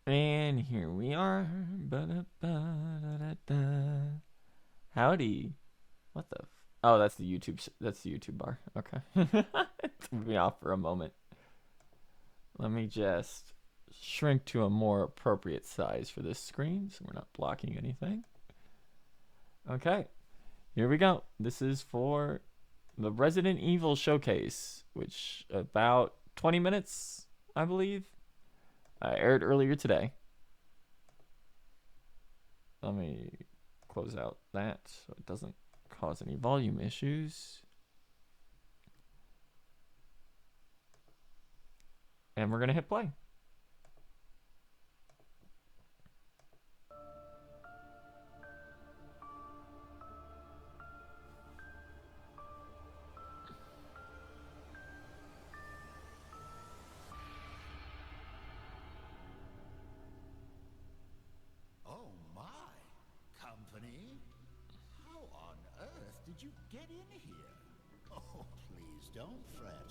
And here we are. Ba-da-ba-da-da-da. Howdy. What the? Oh, that's the YouTube. That's the YouTube bar. Okay. Threw me off for a moment. Let me just shrink to a more appropriate size for this screen, so we're not blocking anything. Okay. Here we go. This is for the Resident Evil Showcase, which about 20 minutes, I believe. Aired earlier today. Let me close out that so it doesn't cause any volume issues. And we're going to hit play. Did you get in here? Oh, please don't fret.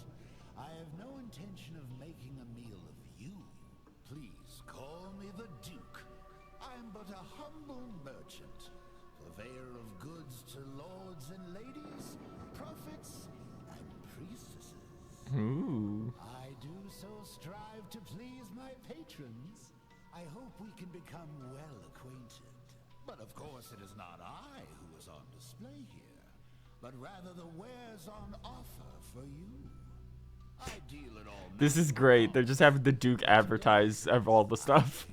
I have no intention of making a meal of you. Please call me the Duke. I'm but a humble merchant, purveyor of goods to lords and ladies, prophets and priestesses. Ooh. I do so strive to please my patrons. I hope we can become well acquainted. But of course it is not I who is on display here, but rather the wares on offer for you. I deal in all. This is great. They're just having the Duke advertise of all the stuff.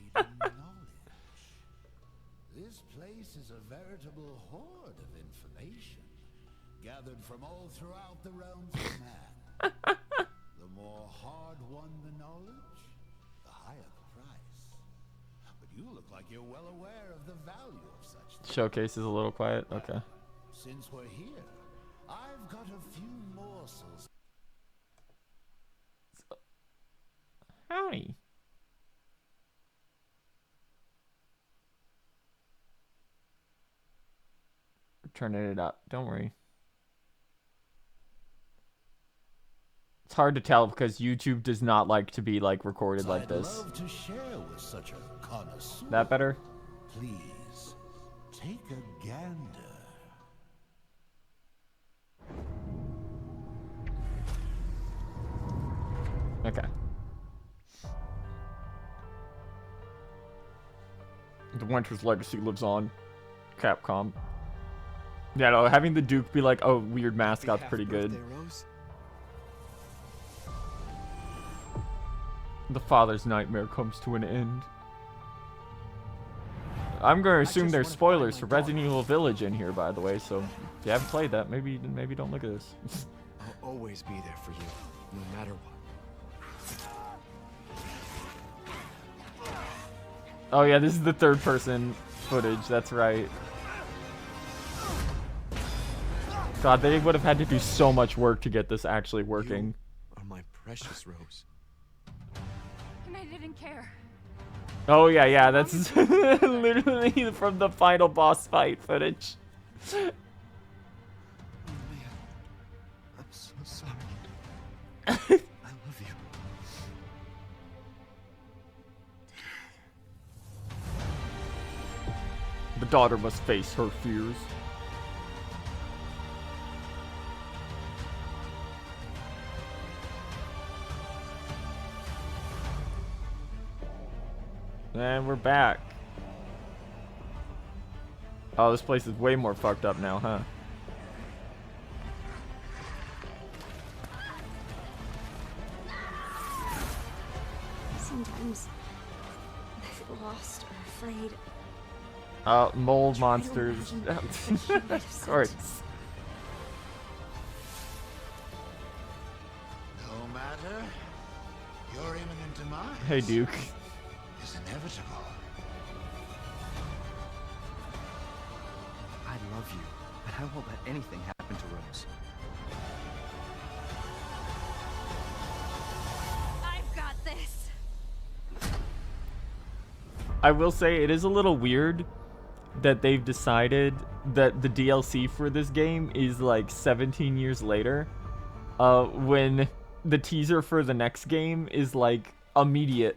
This place is a veritable hoard of information, gathered from all throughout the realms of man. The more hard-won the knowledge, the higher the price. But you look like you're well aware of the value of such things. Showcase is a little quiet. Okay. Since we're here, I've got a few morsels. Howdy. We're turning it up. Don't worry. It's hard to tell because YouTube does not like to be like recorded like this. I'd love to share with such a connoisseur. That better? Please take a gander. Okay. The Winter's legacy lives on. Capcom. Yeah, no, having the Duke be like, oh, weird mascot's pretty good. The father's nightmare comes to an end. I'm going to assume there's spoilers for Resident Evil Village in here, by the way, so if you haven't played that, maybe don't look at this. I'll always be there for you, no matter what. Oh yeah, this is the third person footage, that's right. God, they would have had to do so much work to get this actually working. You are my precious Rose. And I didn't care. Oh yeah, that's literally from the final boss fight footage. Oh man, I'm so sorry. I love you. The daughter must face her fears. And we're back. Oh, this place is way more fucked up now, huh? Sometimes I feel lost or afraid. Mold monsters. Of course. No matter, your imminent demise. Hey, Duke. Is inevitable. I love you, but I won't let anything happen to Rose. I've got this. I will say it is a little weird that they've decided that the DLC for this game is like 17 years later, when the teaser for the next game is like immediate.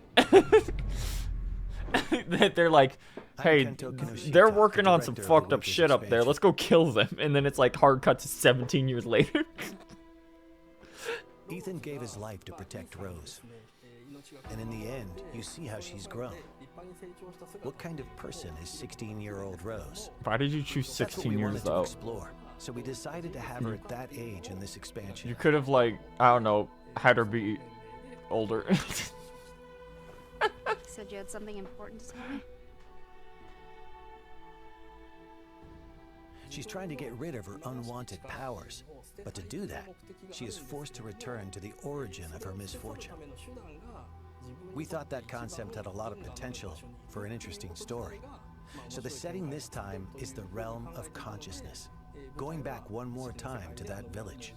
that they're like, hey, they're working on some fucked up shit up there. Let's go kill them. And then it's like hard cut to 17 years later. Ethan gave his life to protect Rose. And in the end, you see how she's grown. What kind of person is 16-year-old Rose? Why did you choose 16 years though? Explore. So we decided to have her at that age in this expansion. You could have, like, I don't know, had her be older. Said you had something important to tell me? She's trying to get rid of her unwanted powers. But to do that, she is forced to return to the origin of her misfortune. We thought that concept had a lot of potential for an interesting story. So the setting this time is the realm of consciousness, going back one more time to that village.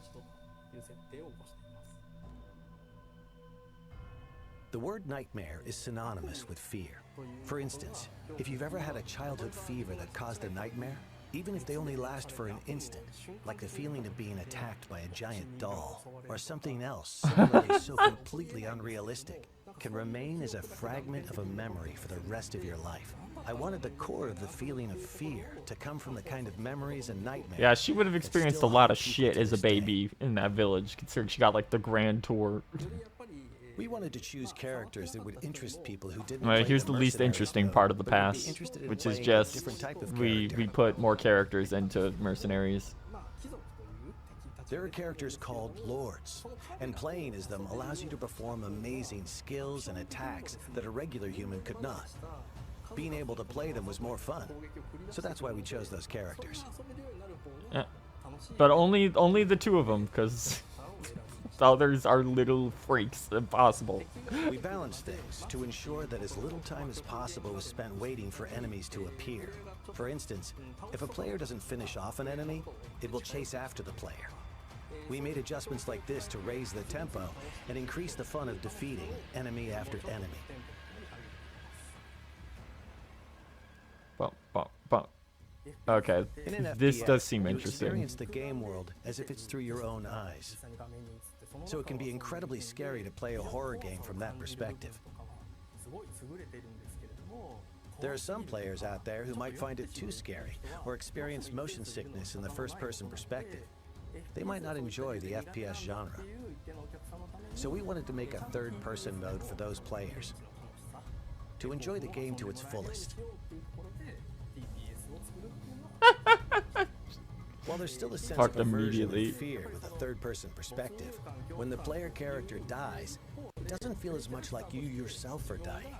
The word nightmare is synonymous with fear. For instance, if you've ever had a childhood fever that caused a nightmare, even if they only last for an instant, like the feeling of being attacked by a giant doll, or something else similarly so completely unrealistic, can remain as a fragment of a memory for the rest of your life. I wanted the core of the feeling of fear to come from the kind of memories and nightmares. Yeah, she would have experienced a lot of shit as a baby in that village, considering she got like the grand tour. We wanted to choose characters that would interest people who didn't. Alright, here's the least interesting part of the pass, which is just we put more characters into mercenaries. There are characters called lords, and playing as them allows you to perform amazing skills and attacks that a regular human could not. Being able to play them was more fun, so that's why we chose those characters. Yeah. But only the two of them, because the others are little freaks. Impossible. We balanced things to ensure that as little time as possible was spent waiting for enemies to appear. For instance, if a player doesn't finish off an enemy, it will chase after the player. We made adjustments like this to raise the tempo and increase the fun of defeating enemy after enemy. Okay, this does seem interesting. Experience the game world as if it's through your own eyes. So it can be incredibly scary to play a horror game from that perspective. There are some players out there who might find it too scary or experience motion sickness in the first-person perspective. They might not enjoy the FPS genre. So we wanted to make a third-person mode for those players, to enjoy the game to its fullest. While there's still a sense of immersion and fear with a third-person perspective, when the player character dies, it doesn't feel as much like you yourself are dying.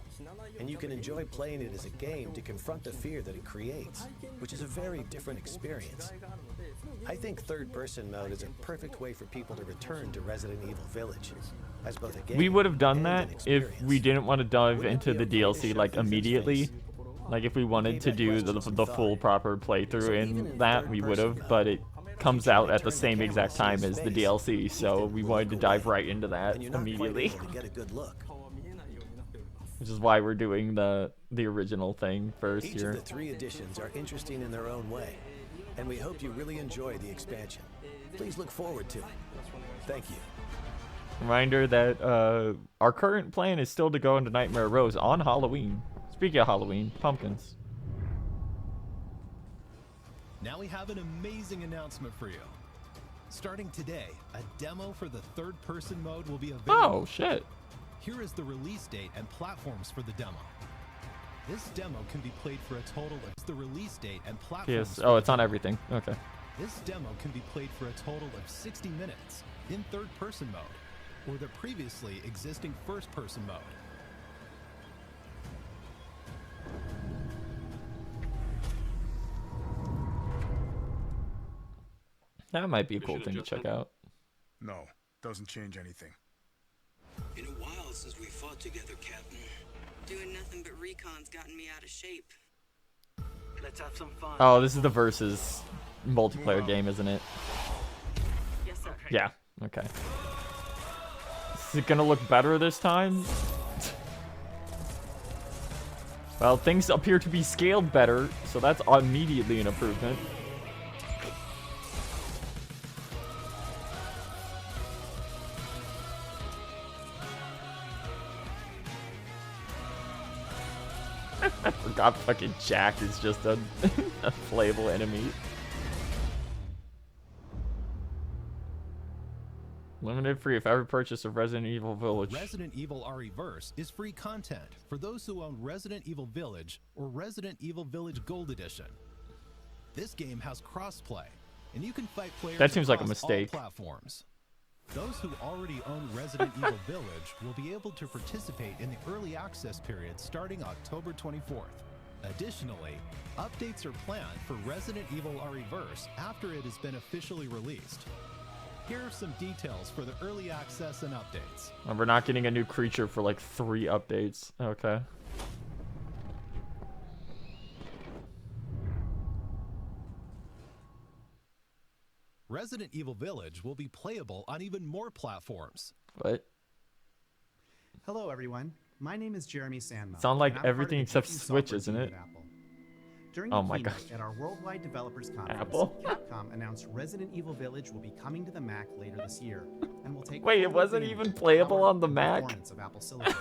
And you can enjoy playing it as a game to confront the fear that it creates, which is a very different experience. I think third-person mode is a perfect way for people to return to Resident Evil Village, as both a game we would have done and that an if experience. we didn't want to dive into the DLC like immediately. Like if we wanted to do the full proper playthrough in that, we would have, but it comes out at the same exact time as the DLC, so we wanted to dive right into that immediately. Which is why we're doing the original thing first Each here. of the 3 editions are interesting in their own way, and we hope you really enjoy the expansion. Please look forward to it. Thank you. Reminder that our current plan is still to go into Nightmare Rose on Halloween. Speaking of Halloween, pumpkins. Now we have an amazing announcement for you. Starting today, a demo for the third-person mode will be available. Oh, shit. Here is the release date and platforms for the demo. This demo can be played for a total of the release date and platforms. Yes. Oh, it's on everything. Okay. This demo can be played for a total of 60 minutes in third-person mode, or the previously existing first-person mode. That might be a cool thing to check out. No, doesn't change anything. Been a while since we fought together, Captain. Doing nothing but recon's gotten me out of shape. Let's have some fun. Oh, this is the versus multiplayer game, isn't it? Yes, sir. Yeah. Okay. Is it gonna look better this time? Well, things appear to be scaled better, so that's immediately an improvement. I forgot fucking Jack is just a, a playable enemy. Limited free if every purchase of Resident Evil Village. Resident Evil RE-Verse is free content for those who own Resident Evil Village or Resident Evil Village Gold Edition. This game has crossplay, and you can fight players That seems like a across mistake. all platforms. Those who already own Resident Evil Village will be able to participate in the early access period starting October 24th. Additionally, updates are planned for Resident Evil RE-Verse after it has been officially released. Here are some details for the early access and updates. And we're not getting a new creature for like 3 updates. Okay. Resident Evil Village will be playable on even more platforms. What? Hello, everyone. My name is Jeremy Sandmo. Sound like and I'm part of everything the except teaching Switch, software isn't team it? at Apple. During Oh the my keynote gosh. at our Worldwide Developers Conference, Apple? Capcom announced Resident Evil Village will be coming to the Mac later this year, and will take Wait, it full wasn't advantage even of the playable power on the and Mac? performance of Apple Silicon.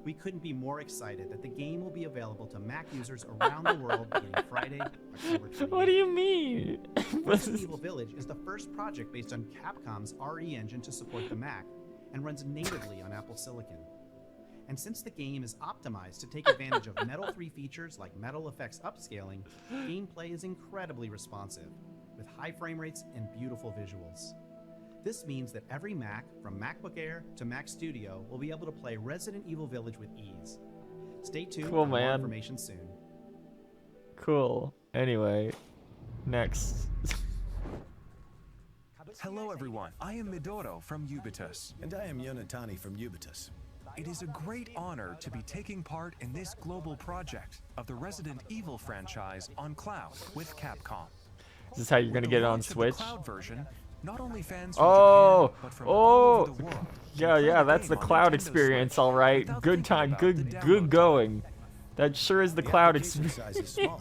We couldn't be more excited that the game will be available to Mac users around the world beginning Friday, October 28th. What do you mean? Resident Evil Village is the first project based on Capcom's RE engine to support the Mac, and runs natively on Apple Silicon. And since the game is optimized to take advantage of Metal 3 features like Metal Effects upscaling, gameplay is incredibly responsive, with high frame rates and beautiful visuals. This means that every Mac, from MacBook Air to Mac Studio, will be able to play Resident Evil Village with ease. Stay tuned Cool, for more man. information soon. Cool. Anyway, next. Hello everyone, I am Midoro from Ubitus. And I am Yonatani from Ubitus. It is a great honor to be taking part in this global project of the Resident Evil franchise on cloud with Capcom. Is this how you're gonna With get the it on launch of the Switch? cloud version, not only fans from Oh, Japan, but from all over the world yeah, can play yeah, the that's the game on cloud Nintendo experience, Switch all right. without Good thinking time, about the good download going. That sure is the cloud application size is experience. small,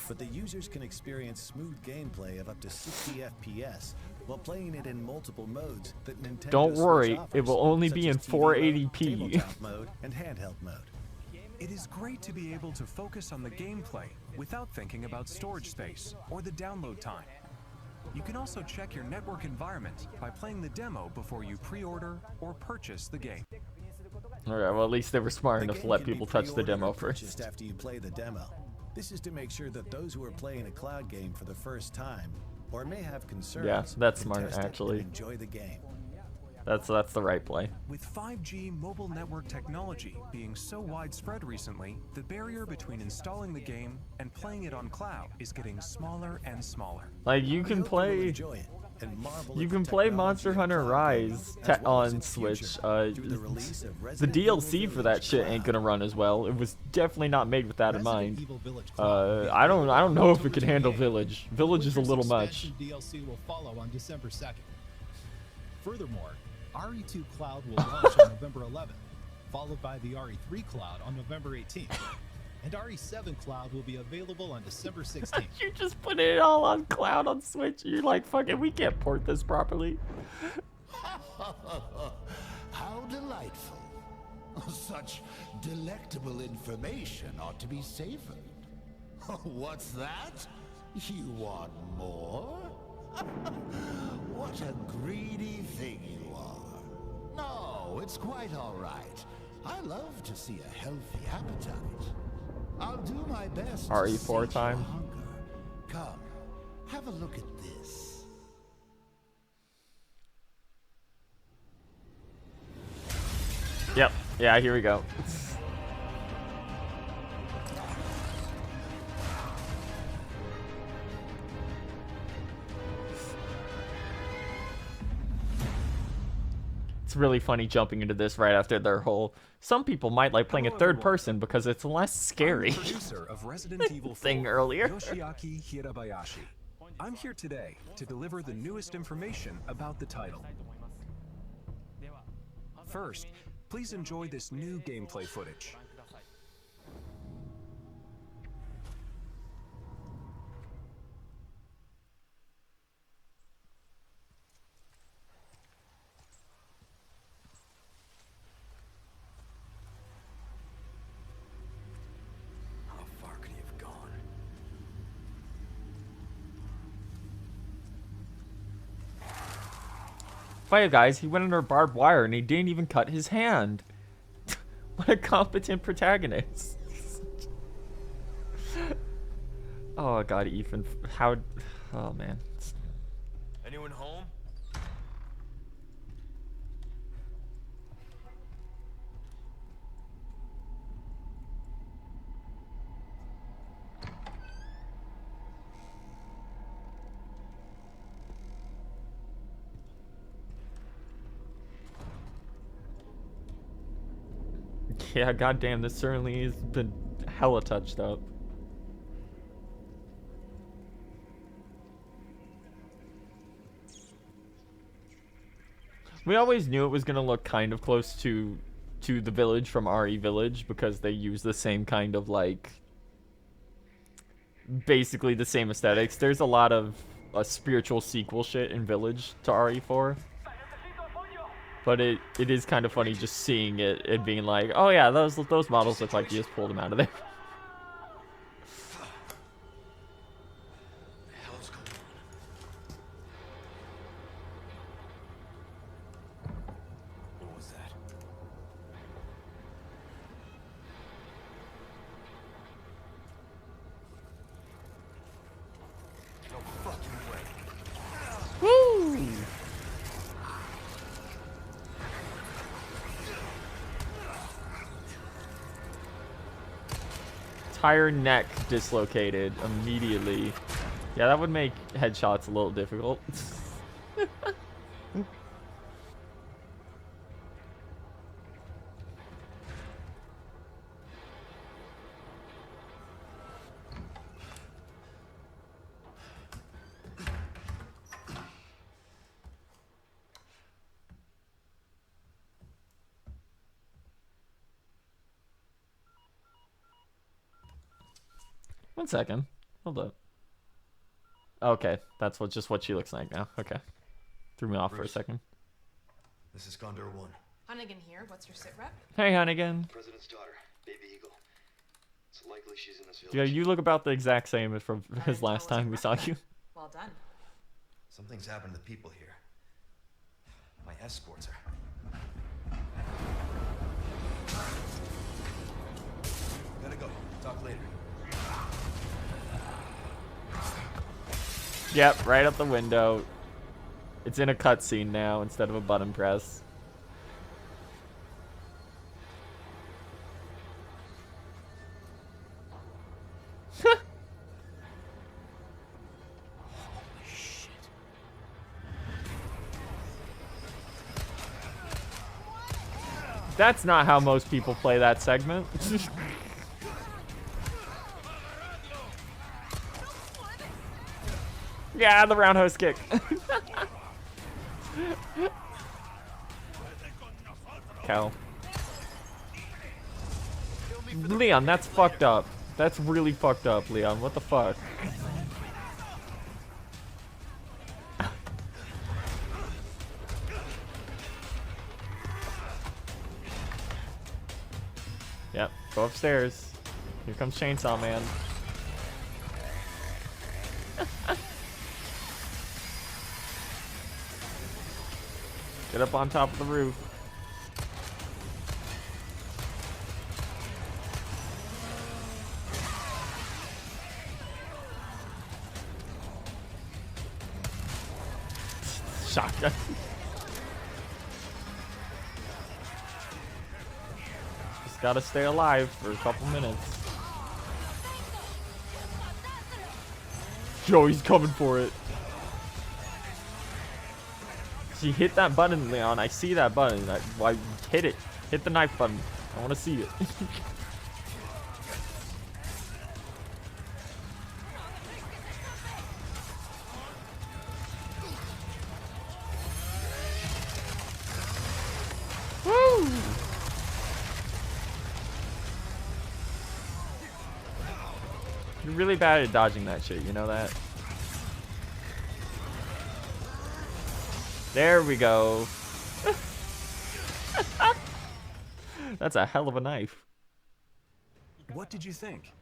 but the users can experience smooth gameplay of up to 60 FPS while playing it in multiple modes that Nintendo Don't Switch worry, offers, it will only such be as in TV mode, 480p. tabletop mode, and handheld mode. It is great to be able to focus on the gameplay without thinking about storage space or the download time. You can also check your network environment by playing the demo before you pre-order or purchase the game. Alright, well at least they were smart The enough to game let can be people touch the pre-ordered demo or purchased first. after you play the demo. This is to make sure that those who are playing a cloud game for the first time or may have concerns Yeah, that's can smart, test it and actually. enjoy the game. That's the right play. With 5G mobile network technology being so widespread recently, the barrier between installing the game and playing it on cloud is getting smaller and smaller. Like you We can hope will play enjoy it and marvel you at can the play technology Monster of Hunter cloud gaming, Rise as well as on its Switch. future, through the release of The Resident Evil DLC for that Village shit ain't Cloud. gonna run as well. It was definitely not made with that in Resident mind. Evil Village Cloud will be I don't available know if it October could handle 28th. Village. Village is a Winter's little much. expansion DLC will follow on December 2nd. Furthermore, RE2 Cloud will launch on November 11th, followed by the RE3 Cloud on November 18th. And RE7 Cloud will be available on December 16th. You just put it all on cloud on Switch. You're like, fuck it, we can't port this properly. How delightful. Such delectable information ought to be savored. What's that? You want more? What a greedy thing you are. No, it's quite all right. I love to see a healthy appetite. I'll do my best to RE4 sate your time. hunger. Come, have a look at this. Yep. Yeah, here we go. It's really funny jumping into this right after their whole. Some people might like playing a Hello, third everyone. person because it's less scary. I'm the producer of Resident Evil 4, Thing earlier. Yoshiaki Hirabayashi. I'm here today to deliver the newest information about the title. First, please enjoy this new gameplay footage. Fight guys, he went under barbed wire and he didn't even cut his hand. What a competent protagonist. Oh god, Ethan, how... Oh man. Anyone home? Yeah, goddamn, this certainly has been hella touched up. We always knew it was gonna look kind of close to the village from RE Village because they use the same kind of like basically the same aesthetics. There's a lot of spiritual sequel shit in Village to RE4. But it is kind of funny just seeing it and being like, oh yeah, those models look like you just pulled them out of there. What was that? No fucking way. Woo! Entire neck dislocated immediately. Yeah, that would make headshots a little difficult. 1 second. Hold up. Okay, that's just what she looks like now. Okay. Threw me off for a second. This is Condor 1. Hunnigan here. What's your sit rep? Hey, Hunnigan. President's daughter, Baby Eagle. It's likely she's in this village. Yeah, you look about the exact same as from his last time we saw you. Well done. Something's happened to the people here. My escorts are... Gotta go. Talk later. Yep, right up the window. It's in a cutscene now instead of a button press. That's not how most people play that segment. Yeah, the roundhouse kick. Cow. Leon, that's fucked up. That's really fucked up, Leon. What the fuck? Yep, go upstairs. Here comes Chainsaw Man. Get up on top of the roof. Shotgun. Just gotta stay alive for a couple minutes. Yo, he's coming for it. She hit that button, Leon. I see that button. I hit it. Hit the knife button. I want to see it. Woo! You're really bad at dodging that shit. You know that? There we go. That's a hell of a knife. What did you think?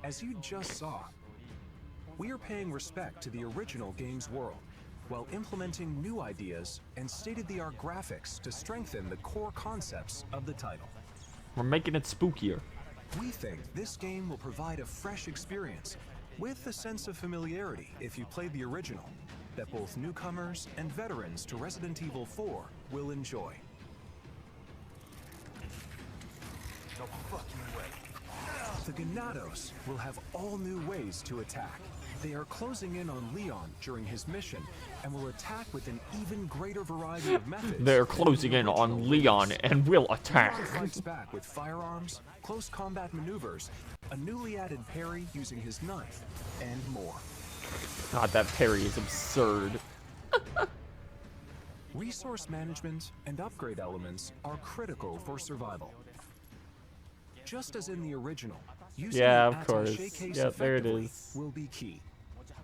As you just saw, we are paying respect to the original game's world, while implementing new ideas and state-of-the-art graphics to strengthen the core concepts of the title. We're making it spookier. We think this game will provide a fresh experience with a sense of familiarity if you played the original that both newcomers and veterans to Resident Evil 4 will enjoy. No fucking way. The Ganados will have all new ways to attack. They are closing in on Leon during his mission and will attack with an even greater variety of methods. They're closing in on Leon and will attack. Leon fights back with firearms, close combat maneuvers, a newly added parry using his knife, and more. God, that parry is absurd. Resource management and upgrade elements are critical for survival. Just as in the original, using Yeah, the of course. attaché case Yep, there it effectively is. will be key.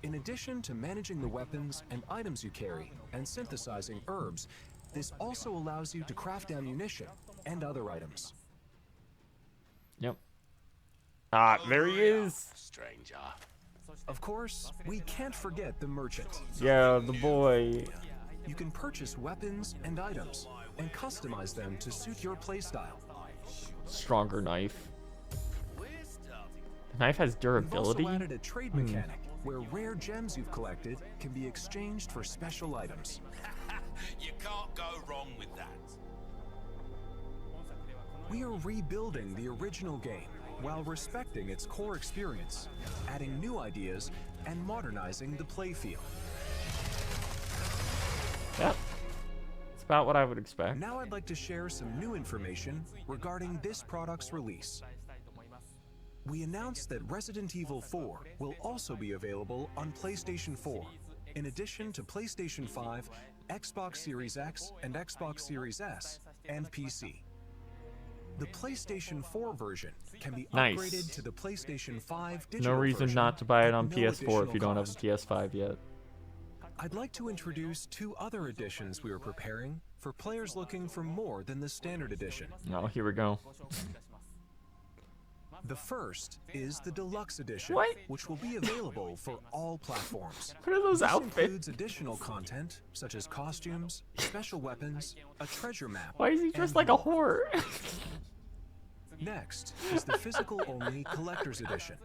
In addition to managing the weapons and items you carry and synthesizing herbs, this also allows you to craft ammunition and other items. Yep. Ah, there he is. Stranger. Of course, we can't forget the merchant. Yeah, the boy. You can purchase weapons and items and customize them to suit your playstyle. Stronger knife. The knife has We've durability. also added a trade mechanic where rare gems you've collected can be exchanged for special items. You can't go wrong with that. We are rebuilding the original game while respecting its core experience, adding new ideas, and modernizing the playfield. Yep. It's about what I would expect. Now I'd like to share some new information regarding this product's release. We announced that Resident Evil 4 will also be available on PlayStation 4, in addition to PlayStation 5, Xbox Series X and Xbox Series S, and PC. The PlayStation 4 version can be Nice. upgraded to the PlayStation 5 No digital reason version not to buy it at on no PS4 if you don't have a additional PS5 yet. I'd like to introduce two other editions we are preparing for players looking for more than the standard edition. Oh, here we go. The first is the Deluxe Edition, What? which will be available for all platforms. What are those This outfits? includes additional content such as costumes, special weapons, a treasure map. Why is he dressed and like a more. whore? Next is the physical-only Collector's Edition.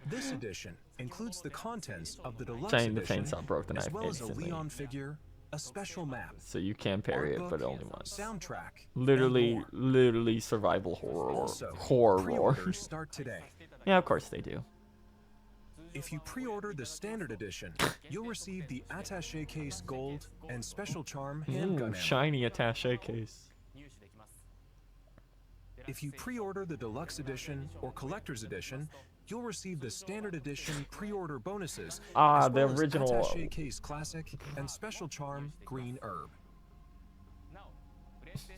This edition includes the contents of the Deluxe Saying the Edition, chainsaw broke the as knife well as a instantly. Leon figure, a special map, So you can parry it, art but book, only once. soundtrack, Literally, and more. literally survival horror. Also, Horror. pre-orders start today. Yeah, of course they do. If you pre-order the standard edition, you'll receive the attaché case gold and special charm handgun ammo. Shiny attaché case. If you pre-order the deluxe edition or collector's edition, you'll receive the standard edition pre-order bonuses. Ah, as the well as original. attaché case classic and special charm green herb.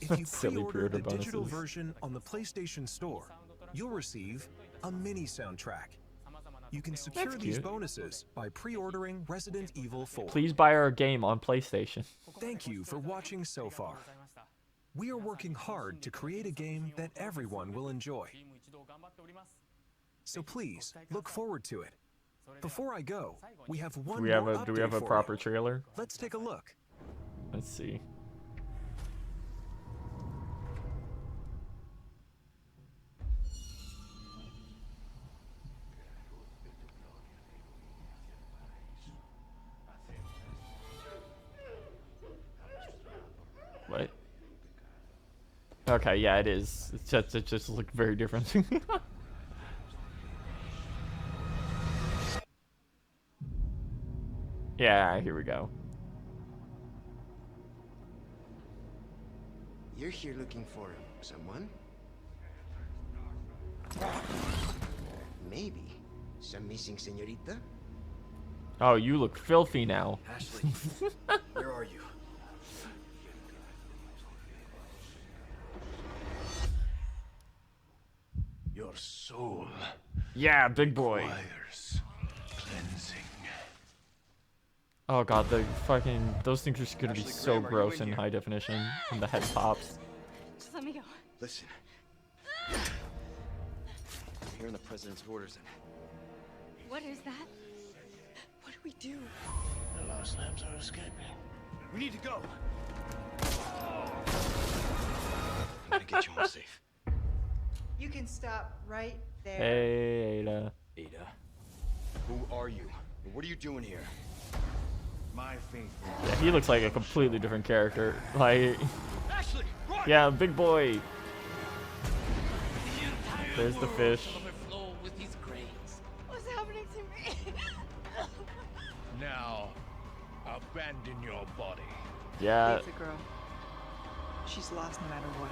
If you Silly pre-order the pre-order digital bonuses. version on the PlayStation Store, you'll receive a mini soundtrack. You can secure That's these cute. bonuses by pre-ordering Resident Evil 4. Please buy our game on PlayStation. Thank you for watching so far. We are working hard to create a game that everyone will enjoy. So please, look forward to it. Before I go, we have one Do we have more a update for proper you. trailer? Let's take a look. Let's see. What? Okay, yeah, it is. It just looked very different. Yeah, here we go. You're here looking for someone? Maybe some missing señorita? Oh, you look filthy now. Ashley, where are you? Your soul Yeah, big boy. requires cleansing. Oh god, the fucking those things are gonna be Ashley so Graham, are you gross in in here? high definition when the head pops. Just let me go. Listen. I'm hearing the president's orders. What is that? What do we do? slams are escaping. We need to go. I'm gonna get you home safe. You can stop right there. Hey, Ada. Ada, who are you? What are you doing here? My faithful. Yeah, he looks like a completely different character. Like, Ashley, run! yeah, big boy. There's the fish. What's happening to me? Now, abandon your body. Yeah. It's a girl. She's lost no matter what.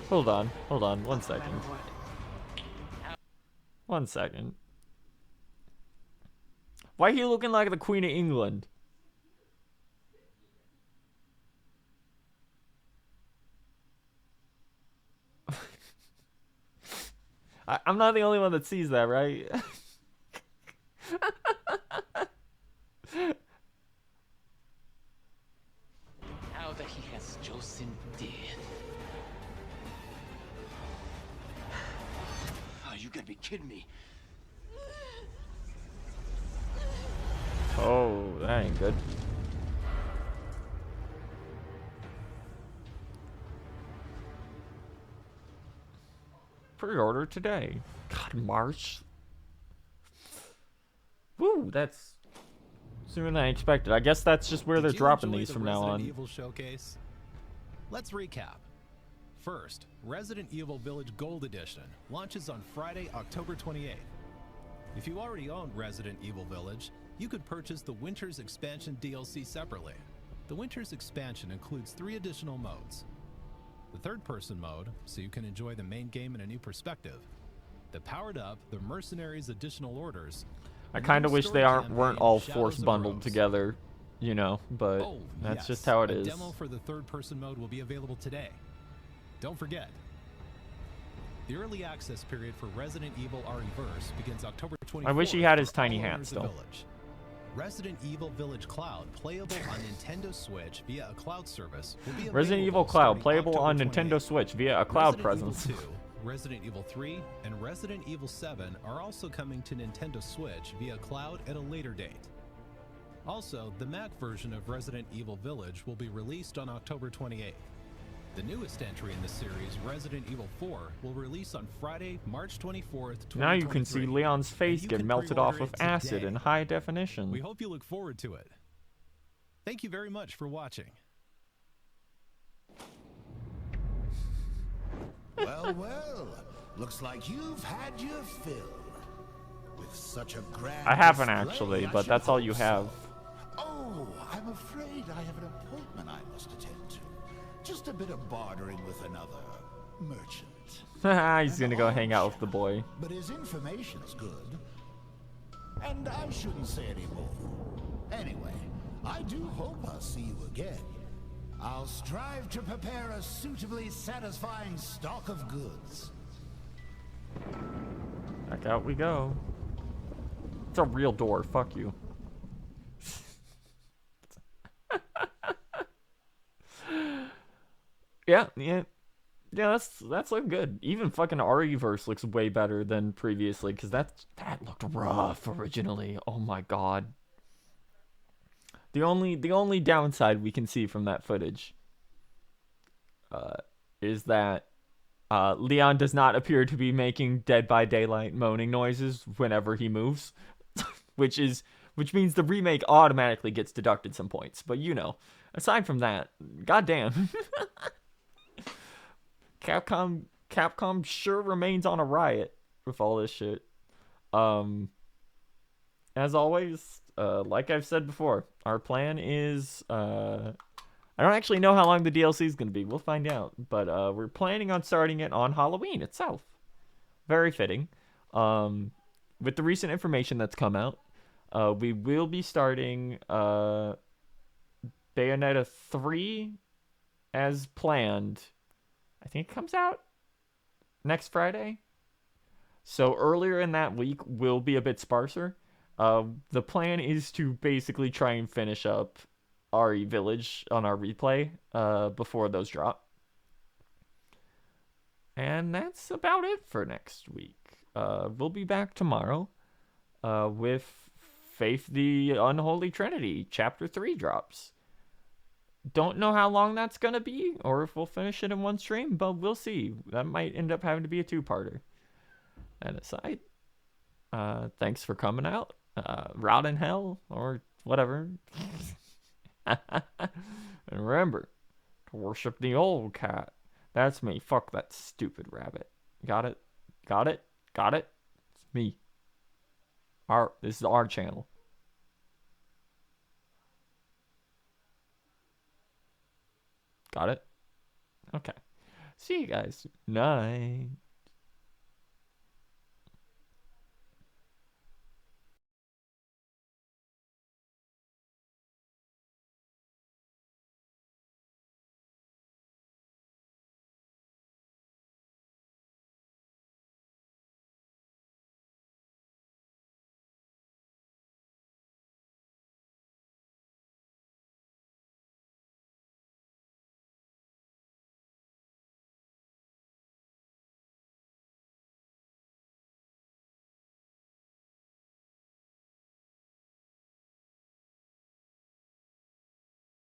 Hold on, 1 second. 1 second. Why he looking like the Queen of England? I'm not the only one that sees that, right? Now that he has chosen death. Oh, you gotta be kidding me. Oh, that ain't good. Pre-order today. God, March. Woo, that's sooner than I expected. I guess that's just where they're dropping these from now on. Resident Evil Showcase? Let's recap. First, Resident Evil Village Gold Edition launches on Friday, October 28th. If you already own Resident Evil Village, you could purchase the Winter's Expansion DLC separately. The Winter's Expansion includes 3 additional modes. The third-person mode, so you can enjoy the main game in a new perspective. The Powered Up, the Mercenaries Additional Orders. I kind of wish they weren't all force bundled together, you know, but that's just how it is. A demo for the third-person mode will be available today. Don't forget, the early access period for Resident Evil RE-Verse begins October 24th. I wish he had his tiny hat still. Resident Evil Village Cloud, playable on Nintendo Switch via a cloud service, will be Resident Evil Cloud, playable on Nintendo Switch via a cloud presence. Evil 2, Resident Evil 3, and Resident Evil 7 are also coming to Nintendo Switch via cloud at a later date. Also, the Mac version of Resident Evil Village will be released on October 28th. The newest entry in the series, Resident Evil 4, will release on Friday, March 24th, 2023. Now you can see Leon's face get melted off with acid in high definition. We hope you look forward to it. Thank you very much for watching. Well, well, looks like you've had your fill. With such a grand I haven't display, actually, I but should that's all hope you so. have. Oh, I'm afraid I have an appointment I must attend to. Just a bit of bartering with another merchant. He's gonna go hang out with the boy. But his information's good. And I shouldn't say any more. Anyway, I do hope I'll see you again. I'll strive to prepare a suitably satisfying stock of goods. Back out we go. It's a real door, fuck you. Yeah, that's looking good. Even fucking RE-verse looks way better than previously, because that looked rough originally. Oh my god. The only downside we can see from that footage is that Leon does not appear to be making Dead by Daylight moaning noises whenever he moves, which means the remake automatically gets deducted some points. But you know, aside from that, goddamn. Capcom sure remains on a riot with all this shit. As always, like I've said before, our plan is I don't actually know how long the DLC is going to be. We'll find out, but we're planning on starting it on Halloween itself. Very fitting. With the recent information that's come out, we will be starting Bayonetta 3 as planned. I think it comes out next Friday. So earlier in that week will be a bit sparser. The plan is to basically try and finish up RE Village on our replay before those drop. And that's about it for next week. We'll be back tomorrow with Faith the Unholy Trinity, Chapter 3 drops. Don't know how long that's going to be, or if we'll finish it in one stream, but we'll see. That might end up having to be a two-parter. And aside, thanks for coming out. Rot in hell, or whatever. And remember, to worship the old cat. That's me. Fuck that stupid rabbit. Got it? Got it? Got it? It's me. This is our channel. Got it? Okay. See you guys. Night.